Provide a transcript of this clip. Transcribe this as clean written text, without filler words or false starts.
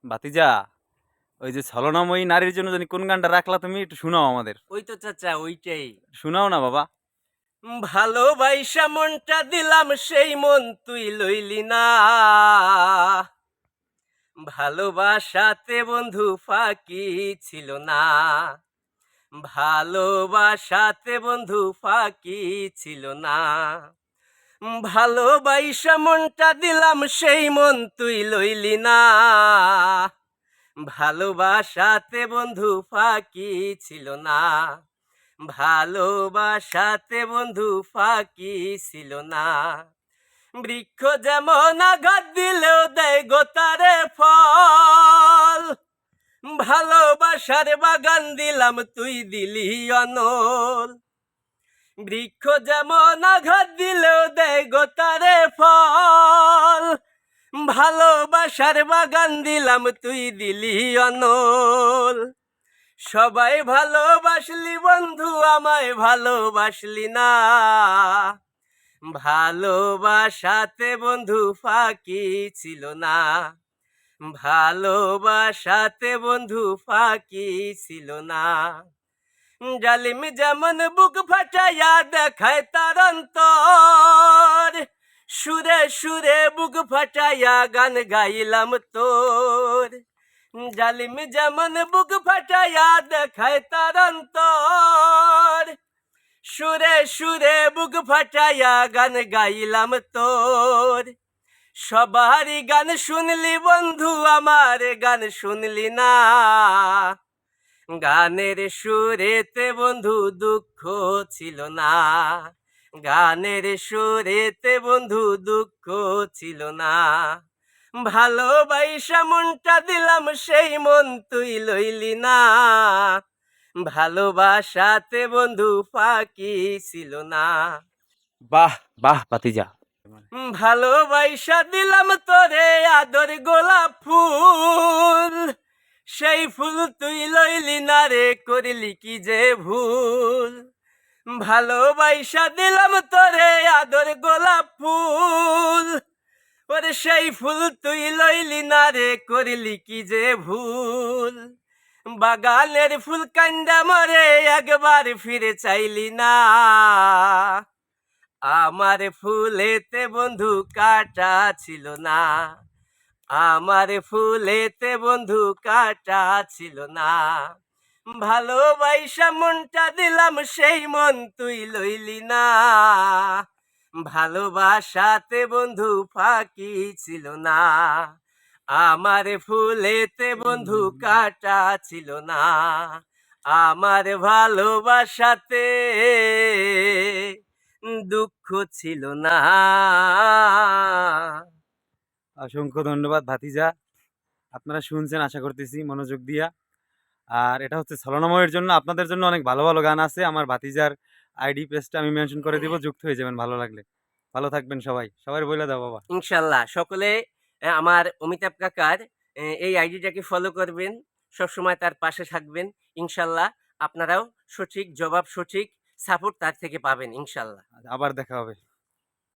ভাতিজা, ওই যে ছলনাময়ী নারীর জন্য জানি কোন গানটা রাখলা তুমি, একটু শোনাও আমাদের। ওই তো চাচা, ওইটাই। শোনাও না বাবা। ভালোবাসা মনটা দিলাম, সেই মন তুই লইলি না। ভালোবাসাতে বন্ধু ফাঁকি ছিল না। ভালোবাসাতে বন্ধু ফাঁকি ছিল না। ভালোবাসা মনটা দিলাম, সেই মন তুই লইলি না। ভালোবাসাতে বন্ধু ফাঁকি ছিল না। ভালোবাসাতে বন্ধু ফাঁকি ছিল না। বৃক্ষ যেমন আঘাত দিলেও দেয় গোতারে ফল। ভালোবাসার বাগান দিলাম, তুই দিলি অনল। বৃক্ষ যেমন আঘাত দিলেও দেয় গোতারে ফল। ভালোবাসার বাগান দিলাম, তুই দিলি অনল। সবাই ভালোবাসলি বন্ধু, আমায় ভালোবাসলি না। ভালোবাসাতে বন্ধু ফাঁকি ছিল না। ভালোবাসাতে বন্ধু ফাঁকি ছিল না। জালিম যেমন বুক ফাটাইয়া দেখায় তার অন্তর। সুরে সুরে বুক ফাটাইয়া গান গাইলাম তোর। জালিম যেমন বুক ফাটাইয়া দেখায় তার অন্তর। সুরে সুরে বুক ফাটাইয়া গান গাইলাম তোর। সবারই গান শুনলি বন্ধু, আমার গান শুনলি না। গানের সুরেতে বন্ধু দুঃখ ছিল না। গানের সুরেতে বন্ধু দুঃখ ছিল না। ভালোবাসা মনটা দিলাম, সেই মন তুই লইলি না। ভালোবাসাতে বন্ধু ফাঁকি ছিল না। বাহ বাহ ভাতিজা। ভালোবাসা দিলাম তোরে আদর গোলাপ ফুল। সেই ফুল তুই লইলি না রে, করলি কি যে ভুল। ভালোবাসা দিলাম তোরে আদর গোলাপ ফুল। ওরে সেই ফুল তুই লইলি না রে, করলি কি যে ভুল। বাগানের ফুল কান্দা মরে, একবার ফিরে চাইলি না। আমার ফুলেতে বন্ধু কাটা ছিল না। আমার ফুলেতে বন্ধু কাটা ছিল না। ভালোবাসা মনটা দিলাম, সেই মন তুই লইলি না। ভালোবাসাতে বন্ধু ফাঁকি ছিল না। আমার ফুলেতে বন্ধু কাটা ছিল না। আমার ভালোবাসাতে দুঃখ ছিল না। অসংখ্য ধন্যবাদ ভাতিজা। আপনারা শুনছেন আশা করতেছি মনোযোগ দিয়া। আর এটা হচ্ছে ছলনাময়ের জন্য, আপনাদের জন্য অনেক ভালো ভালো গান আছে। আমার ভাতিজার আইডি পেজটা আমি মেনশন করে দিব, যুক্ত হয়ে যাবেন ভালো লাগলে। ভালো থাকবেন সবাই, সবাই বলে দাও বাবা। ইনশাল্লাহ সকলে আমার অমিতাভ কাকার এই আইডিটাকে ফলো করবেন, সবসময় তার পাশে থাকবেন। ইনশাল্লাহ আপনারাও সঠিক জবাব, সঠিক সাপোর্ট তার থেকে পাবেন ইনশাল্লাহ। আবার দেখা হবে।